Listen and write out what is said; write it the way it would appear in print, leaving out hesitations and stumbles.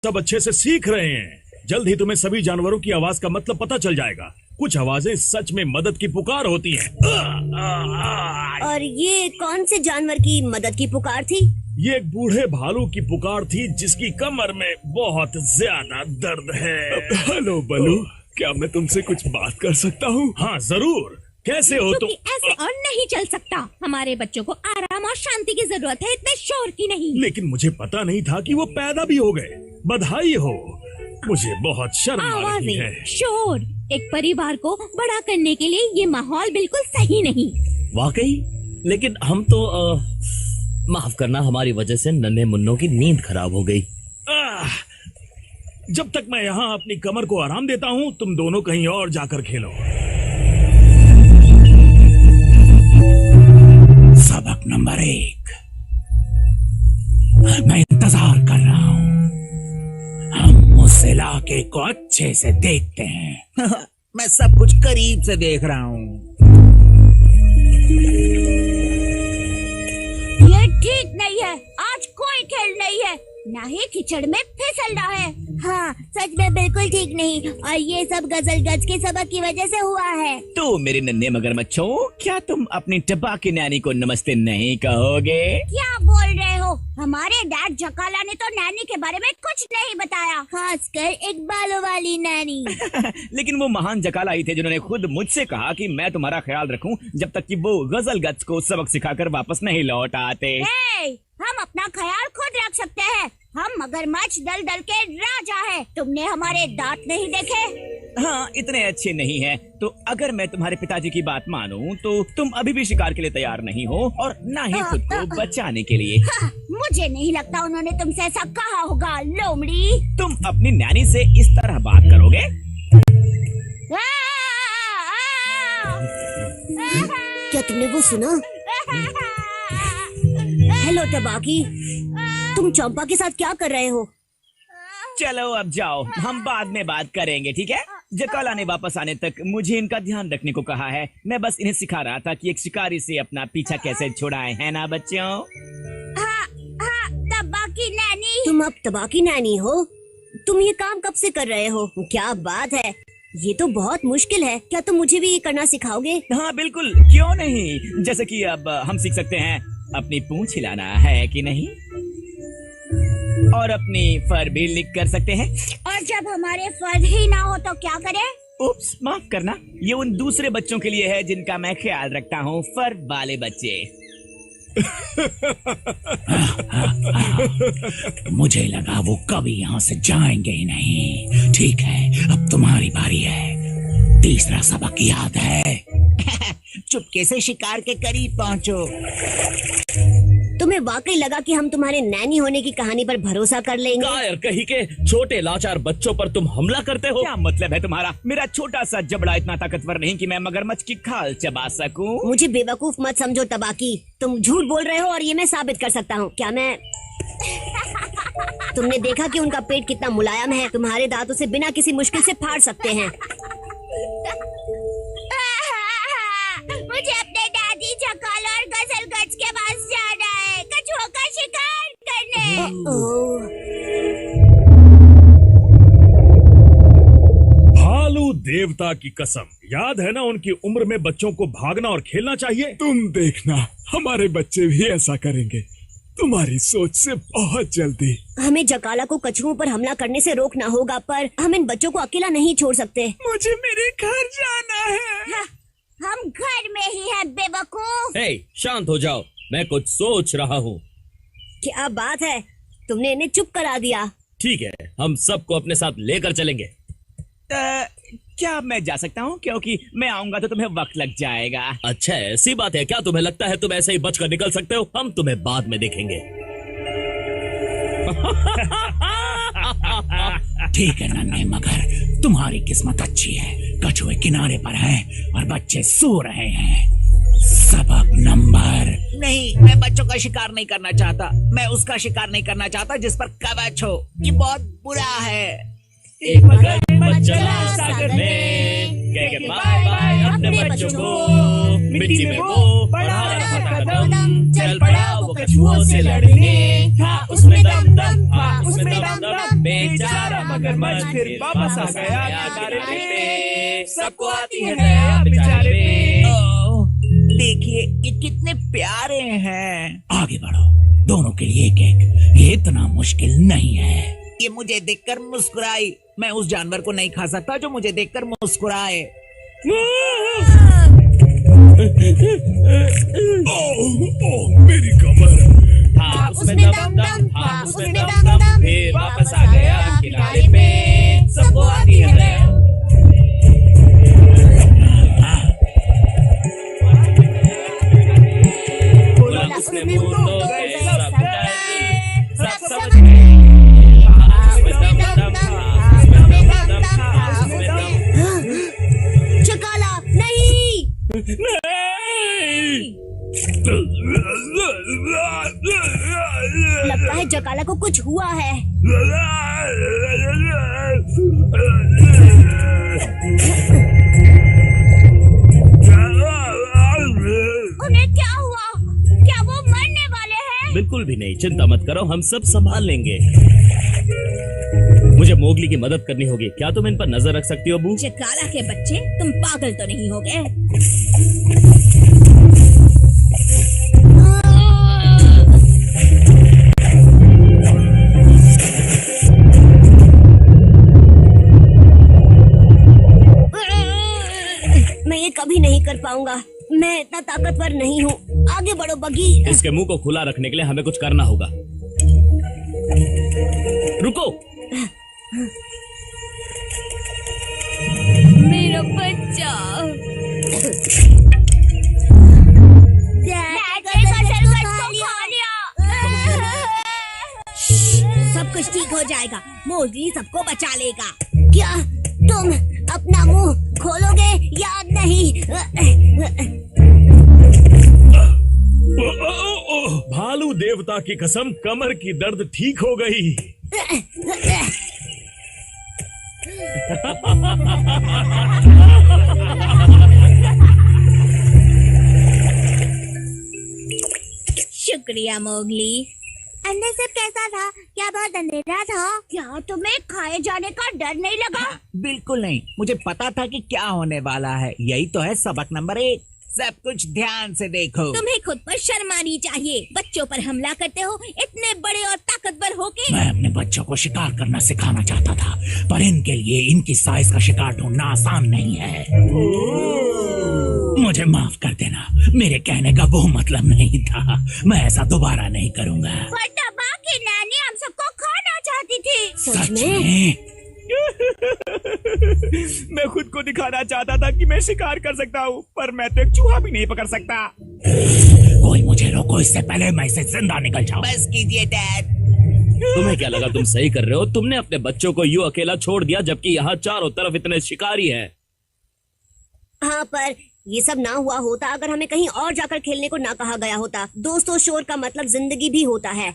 सब अच्छे से सीख रहे हैं। जल्द ही तुम्हें सभी जानवरों की आवाज का मतलब पता चल जाएगा। कुछ आवाजें सच में मदद की पुकार होती हैं। और ये कौन से जानवर की मदद की पुकार थी? ये एक बूढ़े भालू की पुकार थी जिसकी कमर में बहुत ज्यादा दर्द है। हेलो बलू, क्या मैं तुमसे कुछ बात कर सकता हूँ? हाँ जरूर। कैसे हो तुम? ऐसे और नहीं चल सकता। हमारे बच्चों को आराम और शांति की जरूरत है, इतने शोर की नहीं। लेकिन मुझे पता नहीं था कि वो पैदा भी हो गए। बधाई हो। मुझे बहुत शर्म आ रही है। आवाजें, शोर, एक परिवार को बड़ा करने के लिए ये माहौल बिल्कुल सही नहीं। वाकई? लेकिन हम तो माफ करना, हमारी वजह से नन्हे मुन्नों की नींद खराब हो गई। जब तक मैं यहाँ अपनी कमर को आराम देता हूँ, तुम दोनों कहीं और जाकर खेलो। सबक नंबर 1, मैं इंतजार कर रहा हूँ। हम उस इलाके को अच्छे से देखते हैं। मैं सब कुछ करीब से देख रहा हूँ। ये ठीक नहीं है। आज कोई खेल नहीं है, ना ही कीचड़ में फिसलना है। हाँ, सच में बिल्कुल ठीक नहीं। और ये सब गजलगज के सबक की वजह से हुआ है। तो मेरे नन्हे मगरमच्छों, क्या तुम अपनी टब्बा की नैनी को नमस्ते नहीं कहोगे? क्या बोल रहे हो? हमारे डैड जकाला ने तो नैनी के बारे में कुछ नहीं बताया, खासकर एक बालों वाली नैनी। लेकिन वो महान जकाला ही थे जिन्होंने खुद मुझसे कहा कि मैं तुम्हारा ख्याल रखूं जब तक कि वो गजलगज को सबक सिखाकर वापस नहीं लौट आते। हम अपना ख्याल खुद रख सकते हैं। हम मगरमच्छ दल दल के राजा हैं। तुमने हमारे दांत नहीं देखे? हाँ, इतने अच्छे नहीं हैं। तो अगर मैं तुम्हारे पिताजी की बात मानूं तो तुम अभी भी शिकार के लिए तैयार नहीं हो, और ना ही खुद को बचाने के लिए। मुझे नहीं लगता उन्होंने तुमसे ऐसा कहा होगा, लोमड़ी। तुम अपनी नैनी से इस तरह बात करोगे? क्या तुमने वो सुना? हेलो तबाकी, तुम चंपा के साथ क्या कर रहे हो? चलो अब जाओ, हम बाद में बात करेंगे, ठीक है? जकाला ने वापस आने तक मुझे इनका ध्यान रखने को कहा है। मैं बस इन्हें सिखा रहा था कि एक शिकारी से अपना पीछा कैसे छुड़ाएं, है ना बच्चों? हाँ, तबाकी नैनी। तुम अब तबाकी नैनी हो? तुम ये काम कब से कर रहे हो? क्या बात है, ये तो बहुत मुश्किल है। क्या तुम मुझे भी ये करना सिखाओगे? हाँ बिल्कुल, क्यों नहीं। जैसे कि अब हम सीख सकते हैं अपनी पूंछ हिलाना, है कि नहीं? और अपनी फर भी लिक कर सकते हैं। और जब हमारे फर ही ना हो तो क्या करें? उप्स, माफ करना, ये उन दूसरे बच्चों के लिए है जिनका मैं ख्याल रखता हूँ, फर वाले बच्चे। मुझे लगा वो कभी यहाँ से जाएंगे ही नहीं। ठीक है, अब तुम्हारी बारी है। तीसरा सबक याद है? चुपके से शिकार के करीब पहुँचो। तुम्हें वाकई लगा कि हम तुम्हारे नैनी होने की कहानी पर भरोसा कर लेंगे? कायर कहीं के छोटे लाचार बच्चों पर तुम हमला करते हो। क्या मतलब है तुम्हारा? मेरा छोटा सा जबड़ा इतना ताकतवर नहीं कि मैं मगरमच्छ की खाल चबा सकूं। मुझे बेवकूफ मत समझो तबाकी, तुम झूठ बोल रहे हो और ये मैं साबित कर सकता हूँ। क्या मैं तुमने देखा कि उनका पेट कितना मुलायम है? तुम्हारे दांतों से बिना किसी मुश्किल से फाड़ सकते हैं। मुझे अपने दादी जकाला और गजलगज के पास जाना है, कछुओं का शिकार करने। भालू देवता की कसम, याद है ना उनकी उम्र में बच्चों को भागना और खेलना चाहिए? तुम देखना, हमारे बच्चे भी ऐसा करेंगे, तुम्हारी सोच से बहुत जल्दी। हमें जकाला को कछुओं पर हमला करने से रोकना होगा, पर हम इन बच्चों को अकेला नहीं छोड़ सकते। मुझे मेरे घर जाना है। हम घर में ही हैं बेवकूफ। हे, शांत हो जाओ, मैं कुछ सोच रहा हूँ। क्या बात है, तुमने इन्हें चुप करा दिया। ठीक है, हम सबको अपने साथ लेकर चलेंगे। क्या मैं जा सकता हूँ? क्योंकि मैं आऊंगा तो तुम्हें वक्त लग जाएगा। अच्छा, ऐसी बात है क्या? तुम्हें लगता है तुम ऐसे ही बचकर निकल सकते हो? हम तुम्हें बाद में देखेंगे। ठीक है नन्हे मगर, तुम्हारी किस्मत अच्छी है। कछुए किनारे पर हैं और बच्चे सो रहे हैं। सबक नंबर नहीं, मैं बच्चों का शिकार नहीं करना चाहता। मैं उसका शिकार नहीं करना चाहता जिस पर कवच हो। ये बहुत बुरा है। एक मगरमच्छ चला सागर में, कह के बाय बाय अपने बच्चों को। मिट्टी में वो बढ़ा रहा था कदम, चल पड़ा वो कछुओं से लड़ने, था उसमें दम दम, था उसमें दम दम, बेचारा मगरमच्छ फिर वापस आ गया किनारे पे, सबको आती है दया बेचारे पे। देखिए ये कितने प्यारे हैं। आगे बढ़ो, दोनों के लिए एक एक, ये इतना मुश्किल नहीं है। ये मुझे देखकर मुस्कुराई, मैं उस जानवर को नहीं खा सकता जो मुझे देखकर मुस्कुराए। ओह मेरी कमर। था उसमें दम दम, था उसमें दम दम, फिर वापस आ गया किनारे पे, सबको आती है दया। बोला उसने मुंडो गए सब डरे, सब समझ गए। था उसमें दम दम, था उसमें दम दम, था उसमें दम। चकाला नहीं। लगता है जकाला को कुछ हुआ है। उन्हें क्या हुआ? क्या वो मरने वाले हैं? बिल्कुल भी नहीं, चिंता मत करो, हम सब संभाल लेंगे। मुझे मोगली की मदद करनी होगी। क्या तुम इन पर नजर रख सकती हो बू? चकाला के बच्चे, तुम पागल तो नहीं हो गए? मैं ये कभी नहीं कर पाऊंगा, मैं इतना ताकतवर नहीं हूँ। आगे बढ़ो बगी। इसके मुंह को खुला रखने के लिए हमें कुछ करना होगा। रुको। मेरा बच्चा। सब कुछ ठीक हो जाएगा, मोगली सबको बचा लेगा। क्या तुम अपना मुंह खोलोगे या नहीं? भालू देवता की कसम, कमर की दर्द ठीक हो गई। शुक्रिया मोगली। अंदर सब कैसा था? क्या बहुत अंधेरा था? क्या तुम्हें खाए जाने का डर नहीं लगा? बिल्कुल नहीं, मुझे पता था कि क्या होने वाला है। यही तो है सबक नंबर 1, सब कुछ ध्यान से देखो। तुम्हें खुद पर शर्म आनी चाहिए, बच्चों पर हमला करते हो इतने बड़े और ताकतवर होके। मैं अपने बच्चों को शिकार करना सिखाना चाहता था, पर इनके लिए इनकी साइज का शिकार ढूंढना आसान नहीं है। मुझे माफ कर देना, मेरे कहने का वो मतलब नहीं था। मैं ऐसा दोबारा नहीं करूंगा। वरना माँ की नानी हम सबको खाना चाहती थी। सच में? मैं खुद को दिखाना चाहता था कि मैं शिकार कर सकता हूँ, पर मैं तो एक चूहा भी नहीं पकड़ सकता। कोई मुझे रोको, इससे पहले मैं इसे जिंदा निकल जाऊं। बस कीजिए डैड। तुम्हें क्या लगा तुम सही कर रहे हो? तुमने अपने बच्चों को यूं अकेला छोड़ दिया, जबकि यहाँ चारों तरफ इतने शिकारी हैं। हाँ, पर ये सब ना हुआ होता अगर हमें कहीं और जाकर खेलने को ना कहा गया होता। दोस्तों, शोर का मतलब जिंदगी भी होता है।